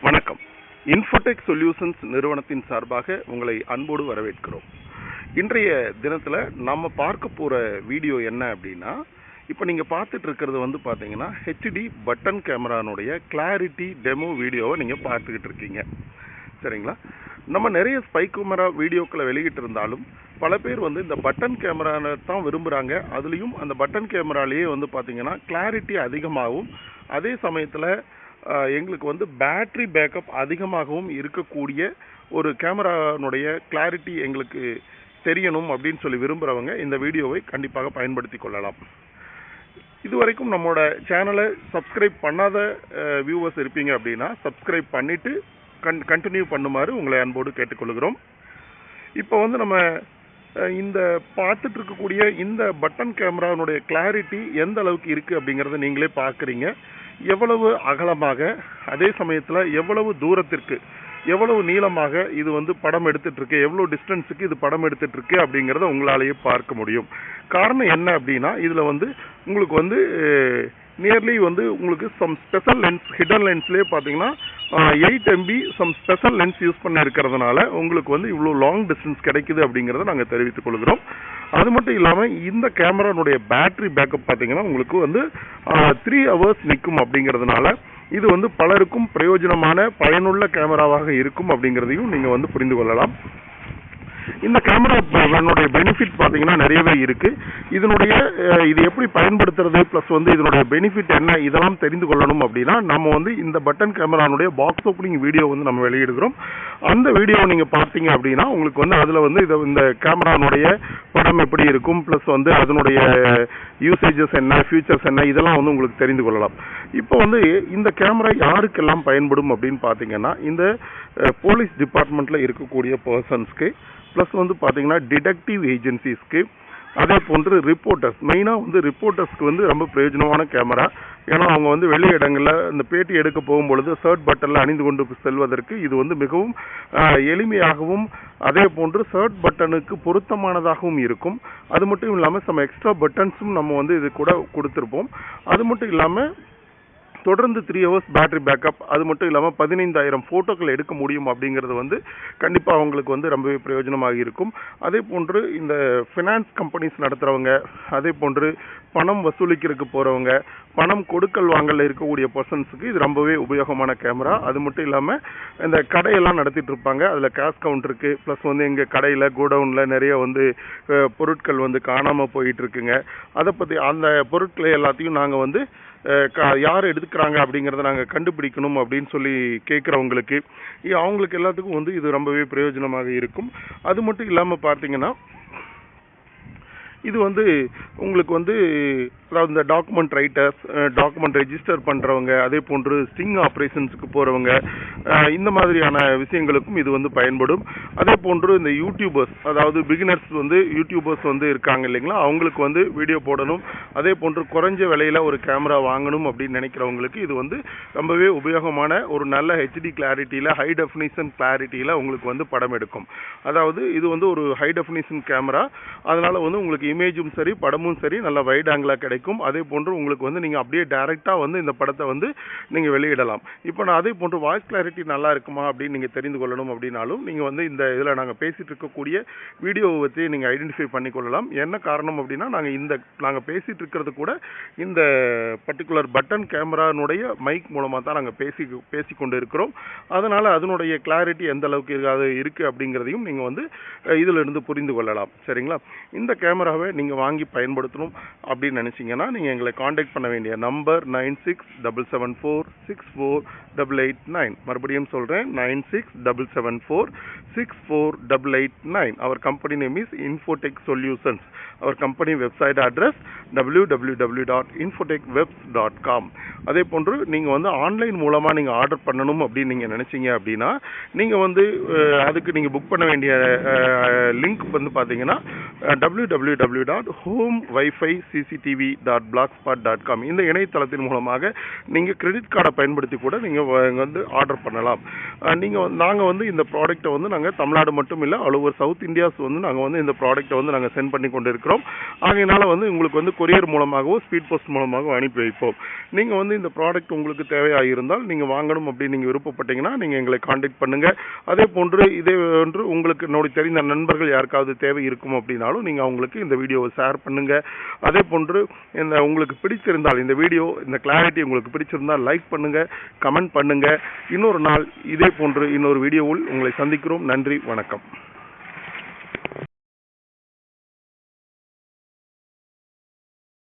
வணக்கம். Infotech solutions நிறுவனத்தின் சார்பாக உங்களை அன்போடு வரவேற்கிறோம். இன்றைய தினத்தில் நம்ம பார்க்க போகிற வீடியோ என்ன அப்படின்னா, இப்போ நீங்கள் பார்த்துட்டு இருக்கிறது வந்து பார்த்தீங்கன்னா ஹெச்டி பட்டன் கேமரானுடைய கிளாரிட்டி டெமோ வீடியோவை நீங்கள் பார்த்துக்கிட்டு இருக்கீங்க. சரிங்களா? நம்ம நிறைய ஸ்பை கேமரா வீடியோக்களை வெளியிட்டு இருந்தாலும் பல பேர் வந்து இந்த பட்டன் கேமராவை தான் விரும்புகிறாங்க. அதுலேயும் அந்த பட்டன் கேமராலேயே வந்து பார்த்தீங்கன்னா கிளாரிட்டி அதிகமாகவும் அதே சமயத்தில் எங்களுக்கு வந்து பேட்டரி பேக்கப் அதிகமாகவும் இருக்கக்கூடிய ஒரு கேமரானுடைய கிளாரிட்டி எங்களுக்கு தெரியணும் அப்படின்னு சொல்லி விரும்புகிறவங்க இந்த வீடியோவை கண்டிப்பாக பயன்படுத்தி கொள்ளலாம். இதுவரைக்கும் நம்மளோட சேனலை சப்ஸ்கிரைப் பண்ணாத வியூவர்ஸ் இருப்பீங்க அப்படின்னா சப்ஸ்கிரைப் பண்ணிவிட்டு கண்டினியூ பண்ணுமாறு உங்களை அன்போடு கேட்டுக்கொள்கிறோம். இப்போ வந்து நம்ம இந்த பார்த்துட்டு இருக்கக்கூடிய இந்த பட்டன் கேமரானுடைய கிளாரிட்டி எந்த அளவுக்கு இருக்குது அப்படிங்கிறத நீங்களே பார்க்குறீங்க. எவ்வளவு அகலமாக, அதே சமயத்தில் எவ்வளவு தூரத்திற்கு, எவ்வளவு நீளமாக இது வந்து படம் எடுத்துட்டு இருக்கு, எவ்வளவு டிஸ்டன்ஸுக்கு இது படம் எடுத்துட்டு இருக்கு அப்படிங்கிறத உங்களாலேயே பார்க்க முடியும். காரணம் என்ன அப்படின்னா, இதில் வந்து உங்களுக்கு வந்து நியர்லி வந்து உங்களுக்கு சம் ஸ்பெஷல் லென்ஸ், ஹிடன் லென்ஸ்லேயே பார்த்தீங்கன்னா 8 MB some special lens use பண்ண இருக்கிறதுனால உங்களுக்கு வந்து இவ்வளோ லாங் டிஸ்டன்ஸ் கிடைக்குது அப்படிங்கிறத நாங்கள் தெரிவித்துக் கொள்கிறோம். அது மட்டும் இல்லாமல் இந்த கேமரானுடைய பேட்டரி பேக்கப் பார்த்தீங்கன்னா உங்களுக்கு வந்து 3 hours நிற்கும் அப்படிங்கிறதுனால இது வந்து பலருக்கும் பிரயோஜனமான பயனுள்ள கேமராவாக இருக்கும் அப்படிங்கிறதையும் நீங்கள் வந்து புரிந்து கொள்ளலாம். இந்த கேமரானுடைய பெனிஃபிட் பார்த்தீங்கன்னா நிறையவே இருக்கு. இது எப்படி பயன்படுத்துறது ப்ளஸ் வந்து இதனுடைய பெனிஃபிட் என்ன இதெல்லாம் தெரிந்து கொள்ளணும் அப்படின்னா நம்ம வந்து இந்த பட்டன் கேமரானுடைய பாக்ஸ் ஓப்பனிங் வீடியோ வந்து நம்ம வெளியிடுகிறோம். அந்த வீடியோவை நீங்கள் பார்த்தீங்க அப்படின்னா உங்களுக்கு வந்து அதில் வந்து இந்த கேமரானுடைய படம் எப்படி இருக்கும் ப்ளஸ் வந்து அதனுடைய யூசேஜஸ் என்ன, ஃபியூச்சர்ஸ் என்ன இதெல்லாம் வந்து உங்களுக்கு தெரிந்து கொள்ளலாம். இப்போ வந்து இந்த கேமரா யாருக்கெல்லாம் பயன்படும் அப்படின்னு பார்த்தீங்கன்னா இந்த போலீஸ் டிபார்ட்மெண்ட்டில் இருக்கக்கூடிய பர்சன்ஸ்க்கு ப்ளஸ் வந்து பார்த்தீங்கன்னா டிடெக்டிவ் ஏஜென்சிஸ்க்கு, அதே போன்று ரிப்போர்ட்டர்ஸ், மெயினாக வந்து ரிப்போர்ட்டர்ஸ்க்கு வந்து ரொம்ப பிரயோஜனமான கேமரா. ஏன்னா அவங்க வந்து வெளி இடங்களில் இந்த பேட்டி எடுக்க போகும்பொழுது ஷர்ட் பட்டனில் அணிந்து கொண்டு செல்வதற்கு இது வந்து மிகவும் எளிமையாகவும் அதே போன்று ஷர்ட் பட்டனுக்கு பொருத்தமானதாகவும் இருக்கும். அது மட்டும் இல்லாமல் சம் எக்ஸ்ட்ரா பட்டன்ஸும் நம்ம வந்து இது கூட கொடுத்துருப்போம். அது மட்டும் இல்லாமல் தொடர்ந்து 3 hours பேட்டரி பேக்கப், அது மட்டும் இல்லாமல் 15,000 ஃபோட்டோக்கள் எடுக்க முடியும் அப்படிங்கிறது வந்து கண்டிப்பாக அவங்களுக்கு வந்து ரொம்பவே பிரயோஜனமாக இருக்கும். அதே போன்று இந்த ஃபினான்ஸ் கம்பெனிஸ் நடத்துகிறவங்க, அதே போன்று பணம் வசூலிக்கிறதுக்கு போகிறவங்க, பணம் கொடுக்கல் வாங்கல இருக்கக்கூடிய பர்சன்ஸுக்கு இது ரொம்பவே உபயோகமான கேமரா. அது மட்டும் இல்லாமல் இந்த கடையெல்லாம் நடத்திட்டு இருப்பாங்க, அதில் கேஷ் கவுண்டருக்கு ப்ளஸ் வந்து எங்கள் கடையில் கோடவுனில் நிறைய வந்து பொருட்கள் வந்து காணாமல் போயிட்டு இருக்குங்க. அதை பற்றி அந்த பொருட்களை எல்லாத்தையும் நாங்கள் வந்து யார் எடுத்துக்கிறாங்க அப்படிங்கிறத நாங்கள் கண்டுபிடிக்கணும் அப்படின்னு சொல்லி கேட்குறவங்களுக்கு அவங்களுக்கு எல்லாத்துக்கும் வந்து இது ரொம்பவே பிரயோஜனமாக இருக்கும். அது மட்டும் இல்லாமல் பார்த்தீங்கன்னா இது வந்து உங்களுக்கு வந்து அதாவது இந்த டாக்குமெண்ட் ரைட்டர்ஸ், டாக்குமெண்ட் ரெஜிஸ்டர் பண்ணுறவங்க, அதே போன்று ஸ்டிங் ஆப்ரேஷன்ஸுக்கு போகிறவங்க, இந்த மாதிரியான விஷயங்களுக்கும் இது வந்து பயன்படும். அதே போன்று இந்த யூடியூபர்ஸ், அதாவது பிகினர்ஸ் வந்து யூடியூபர்ஸ் வந்து இருக்காங்க இல்லைங்களா, அவங்களுக்கு வந்து வீடியோ போடணும், அதே போன்று குறைஞ்ச விலையில் ஒரு கேமரா வாங்கணும் அப்படின்னு நினைக்கிறவங்களுக்கு இது வந்து ரொம்பவே உபயோகமான ஒரு நல்ல ஹெச்டி கிளாரிட்டியில், ஹை டெஃபினிஷன் கிளாரிட்டியில் உங்களுக்கு வந்து படம் எடுக்கும். அதாவது இது வந்து ஒரு ஹை டெஃபினிஷன் கேமரா, அதனால் வந்து உங்களுக்கு இமேஜும் சரி படமும் சரி நல்ல வைட் ஆங்கிளாக கிடைக்கும். அதே போன்று உங்களுக்கு வந்து நீங்கள் அப்படியே டைரெக்டாக வந்து இந்த படத்தை வந்து நீங்கள் வெளியிடலாம். இப்போ நான் அதே போன்று வாய்ஸ் கிளாரிட்டி நல்லா இருக்குமா அப்படின்னு நீங்கள் தெரிந்து கொள்ளணும் அப்படின்னாலும் நீங்கள் வந்து இந்த இதில் நாங்கள் பேசிகிட்டு இருக்கக்கூடிய வீடியோவை வச்சு நீங்கள் ஐடென்டிஃபை பண்ணிக்கொள்ளலாம். என்ன காரணம் அப்படின்னா நாங்கள் பேசிகிட்டு இருக்கிறது கூட இந்த பர்டிகுலர் பட்டன் கேமரானுடைய மைக் மூலமாக தான் நாங்கள் பேசி கொண்டு இருக்கிறோம். அதனால் அதனுடைய கிளாரிட்டி எந்த அளவுக்கு இருக்குது அப்படிங்கிறதையும் நீங்கள் வந்து இதிலிருந்து புரிந்து கொள்ளலாம். சரிங்களா? இந்த கேமராவை நீங்கள் வாங்கி பயன்படுத்தணும் அப்படின்னு நினச்சிங்கன்னா நீங்கள் எங்களை காண்டாக்ட் பண்ண வேண்டிய நம்பர் 9677464889. மறுபடியும் சொல்கிறேன், 9677464889. அவர் company name is Infotech Solutions. அவர் கம்பெனி வெப்சைட் அட்ரஸ் www.infotechwebs.com. அதே போன்று நீங்கள் வந்து ஆன்லைன் மூலமாக நீங்கள் ஆர்டர் பண்ணணும் அப்படின்னு நீங்கள் நினச்சிங்க அப்படின்னா நீங்கள் வந்து அதுக்கு நீங்கள் புக் பண்ண வேண்டிய லிங்க் வந்து பார்த்தீங்கன்னா www.homewificctv.blogspot.com. இந்த இணையதளத்தின் மூலமாக நீங்கள் கிரெடிட் கார்டை பயன்படுத்தி கூட நீங்கள் வந்து ஆர்டர் பண்ணலாம். நாங்கள் வந்து இந்த ப்ராடக்ட்டை வந்து நாங்கள் தமிழ்நாடு மட்டும் இல்லை ஆல் ஓவர் சவுத் இந்தியாஸ் வந்து நாங்கள் வந்து இந்த ப்ராடக்ட்டை வந்து நாங்கள் சென்ட் பண்ணி கொண்டு இருக்கிறோம். ஆகையினால வந்து உங்களுக்கு வந்து கொரியர் மூலமாகவோ ஸ்பீட் போஸ்ட் மூலமாகவோ அனுப்பி வைப்போம். நீங்கள் வந்து இந்த ப்ராடக்ட் உங்களுக்கு தேவையாக இருந்தால் நீங்கள் வாங்கணும் அப்படின்னு நீங்கள் விருப்பப்பட்டீங்கன்னா நீங்கள் எங்களை காண்டாக்ட் பண்ணுங்கள். அதே போன்று உங்களுக்கு தெரிந்த நண்பர்கள் யாருக்காவது தேவை இருக்கும் அப்படின்னாலும் நீங்கள் அவங்களுக்கு இந்த வீடியோவை ஷேர் பண்ணுங்கள். அதே போன்று உங்களுக்கு பிடிச்சிருந்தால் இந்த வீடியோ இந்த கிளாரிட்டி உங்களுக்கு பிடிச்சிருந்தால் லைக் பண்ணுங்கள், கமெண்ட் பண்ணுங்கள். இன்னொரு நாள் இதே போன்று இன்னொரு வீடியோவில் உங்களை சந்திக்கிறோம். நன்றி, வணக்கம்.